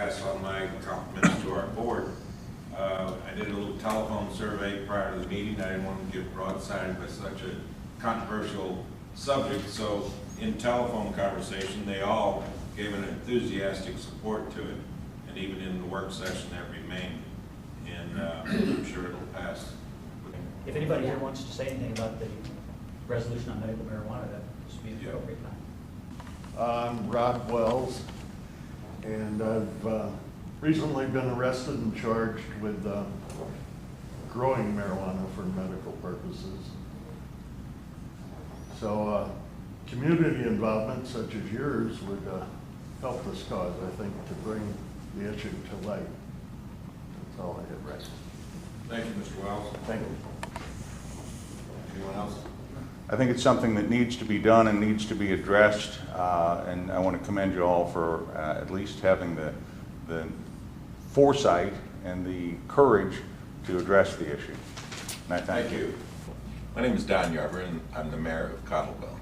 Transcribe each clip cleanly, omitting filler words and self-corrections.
pass on my compliments to our board. I did a little telephone survey prior to the meeting. I didn't want to get broadsided by such a controversial subject, so in telephone conversation, they all gave an enthusiastic support to it, and even in the work session that remained, and I'm sure it'll pass. If anybody here wants to say anything about the resolution on medical marijuana, that would be the appropriate time. I'm Rod Wells, and I've recently been arrested and charged with growing marijuana for medical purposes. So community involvement such as yours would help this cause, I think, to bring the issue to light. That's all I have, right? Thank you, Mr. Wells. Thank you. Anyone else? I think it's something that needs to be done and needs to be addressed, and I want to commend you all for at least having the foresight and the courage to address the issue. And I thank you. My name is Don Yarber, and I'm the mayor of Cottleville.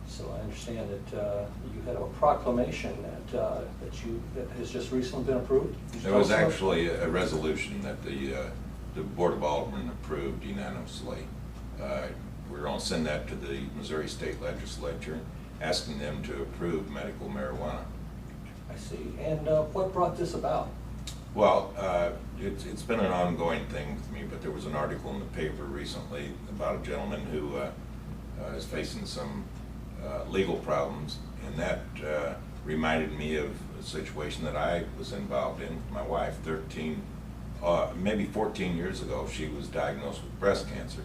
So I understand that you had a proclamation that has just recently been approved? There was actually a resolution that the Board of Aldermen approved unanimously. We're going to send that to the Missouri State Legislature, asking them to approve medical marijuana. I see. And what brought this about? Well, it's been an ongoing thing with me, but there was an article in the paper recently about a gentleman who is facing some legal problems, and that reminded me of a situation that I was involved in. My wife, maybe 14 years ago, she was diagnosed with breast cancer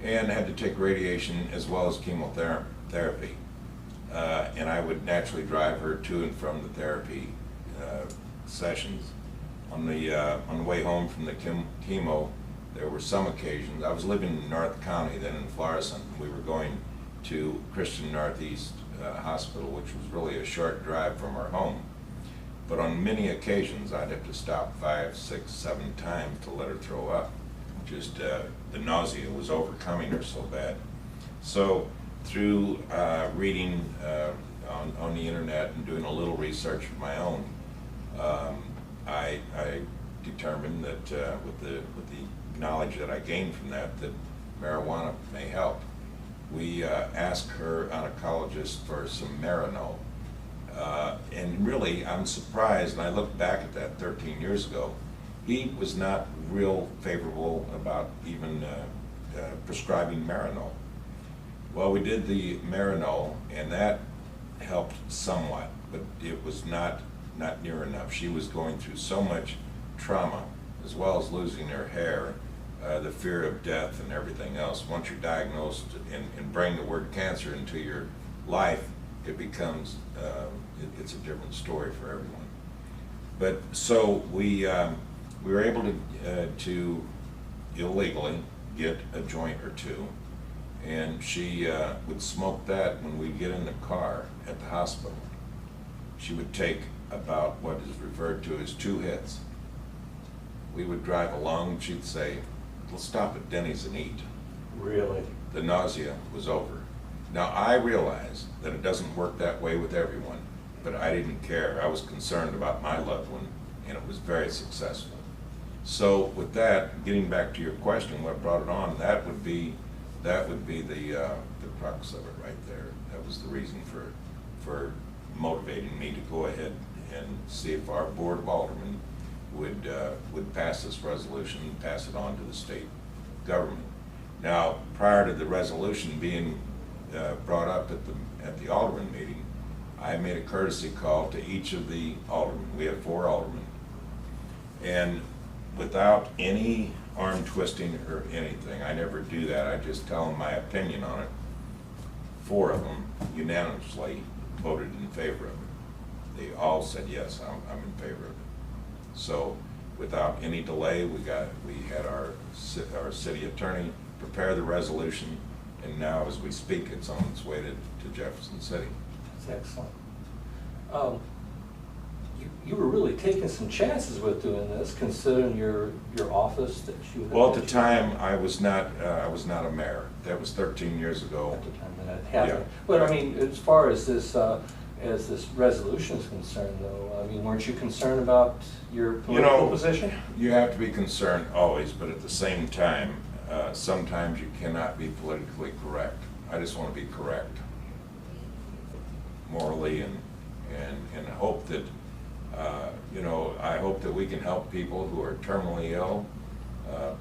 and had to take radiation as well as chemotherapy. And I would naturally drive her to and from the therapy sessions. On the way home from the chemo, there were some occasions. I was living in North County, then in Florissant. We were going to Christian Northeast Hospital, which was really a short drive from our home. But on many occasions, I'd have to stop 5, 6, 7 times to let her throw up. Just the nausea was overcoming her so bad. So through reading on the internet and doing a little research of my own, I determined that with the knowledge that I gained from that marijuana may help. We asked her oncologist for some Marinol. And really, I'm surprised, and I look back at that 13 years ago, he was not real favorable about even prescribing Marinol. Well, we did the Marinol, and that helped somewhat, but it was not near enough. She was going through so much trauma, as well as losing her hair, the fear of death and everything else. Once you're diagnosed and bring the word cancer into your life, it becomes, it's a different story for everyone. But so we were able to illegally get a joint or two, and she would smoke that when we get in the car at the hospital. She would take about what is referred to as 2 hits. We would drive along, and she'd say, "Let's stop at Denny's and eat." Really? The nausea was over. Now, I realize that it doesn't work that way with everyone, but I didn't care. I was concerned about my loved one, and it was very successful. So with that, getting back to your question, what brought it on, that would be the crux of it right there. That was the reason for motivating me to go ahead and see if our Board of Aldermen would pass this resolution and pass it on to the state government. Now, prior to the resolution being brought up at the Alderman meeting, I made a courtesy call to each of the aldermen. We have 4 aldermen, and without any arm twisting or anything, I never do that. I just tell them my opinion on it. 4 of them unanimously voted in favor of it. They all said yes, I'm in favor of it. So without any delay, we had our city attorney prepare the resolution, and now as we speak, it's on its way to Jefferson City. That's excellent. You were really taking some chances with doing this, considering your office that you had. Well, at the time, I was not a mayor. That was 13 years ago. At the time that happened. Yeah. But I mean, as far as this as this resolution is concerned, though, I mean, weren't you concerned about your political position? You have to be concerned always, but at the same time, sometimes you cannot be politically correct. I just want to be correct morally and hope that, I hope that we can help people who are terminally ill,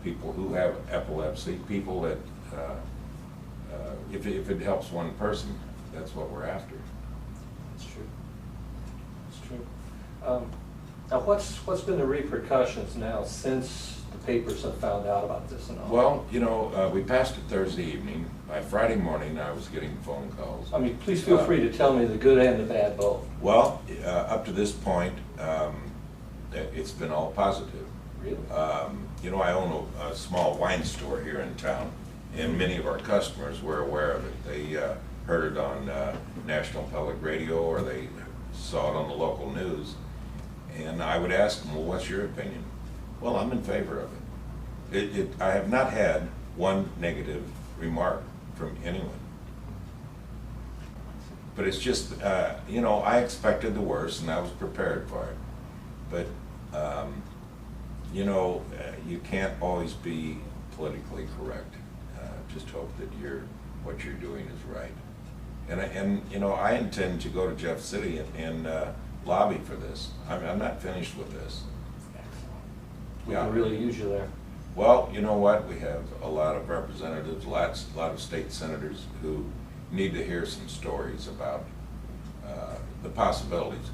people who have epilepsy, people that, if it helps one person, that's what we're after. That's true. That's true. Now, what's been the repercussions now since the papers have found out about this and all? Well, we passed it Thursday evening. By Friday morning, I was getting phone calls. I mean, please feel free to tell me the good and the bad both. Well, up to this point, it's been all positive. Really? I own a small wine store here in town, and many of our customers were aware of it. They heard it on National Public Radio, or they saw it on the local news. And I would ask them, well, what's your opinion? Well, I'm in favor of it. I have not had one negative remark from anyone. But it's just, I expected the worst, and I was prepared for it. But, you can't always be politically correct. Just hope that what you're doing is right. And I intend to go to Jeff City and lobby for this. I'm not finished with this. We can really use you there. Well, you know what? We have a lot of representatives, a lot of state senators who need to hear some stories about the possibilities.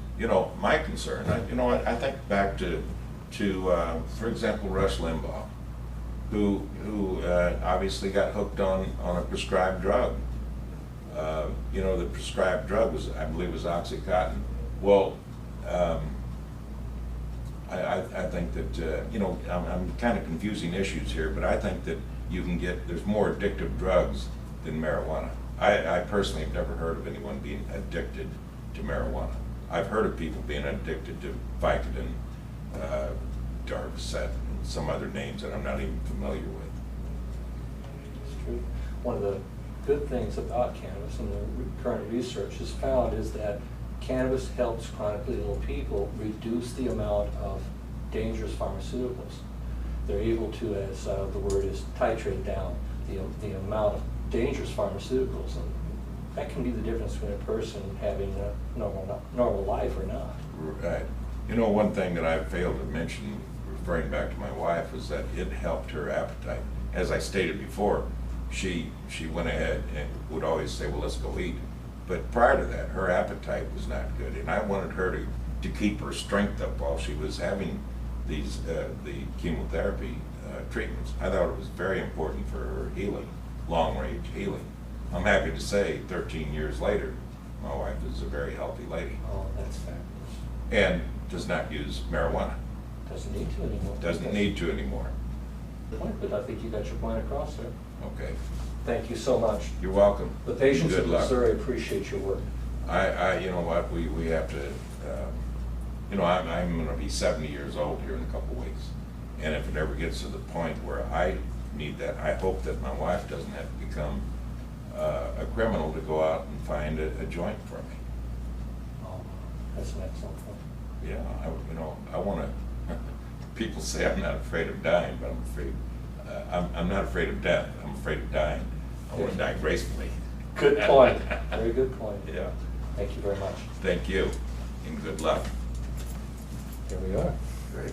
My concern, I think back to for example, Rush Limbaugh, who obviously got hooked on a prescribed drug. The prescribed drug I believe was Oxycontin. Well, I think that, I'm kind of confusing issues here, but I think that there's more addictive drugs than marijuana. I personally have never heard of anyone being addicted to marijuana. I've heard of people being addicted to Vicodin, Darvocet, and some other names that I'm not even familiar with. It's true. One of the good things about cannabis and the current research has found is that cannabis helps chronically ill people reduce the amount of dangerous pharmaceuticals. They're able to, as the word is, titrate down the amount of dangerous pharmaceuticals, and that can be the difference between a person having a normal life or not. Right. One thing that I failed to mention, referring back to my wife, was that it helped her appetite. As I stated before, she went ahead and would always say, well, let's go eat. But prior to that, her appetite was not good, and I wanted her to keep her strength up while she was having the chemotherapy treatments. I thought it was very important for her healing, long-range healing. I'm happy to say, 13 years later, my wife is a very healthy lady. Oh, that's fabulous. And does not use marijuana. Doesn't need to anymore. Doesn't need to anymore. But I think you got your point across there. Okay. Thank you so much. You're welcome. The patients Good of luck. Missouri appreciate your work. You know what, we have to, I'm gonna be 70 years old here in a couple weeks. And if it ever gets to the point where I need that, I hope that my wife doesn't have to become a criminal to go out and find a joint for me. Oh, that's an excellent point. Yeah, I wanna, people say I'm not afraid of dying, but I'm afraid, I'm not afraid of death, I'm afraid of dying. I wanna die gracefully. Good point. Very good point. Yeah. Thank you very much. Thank you, and good luck. Here we are. Great.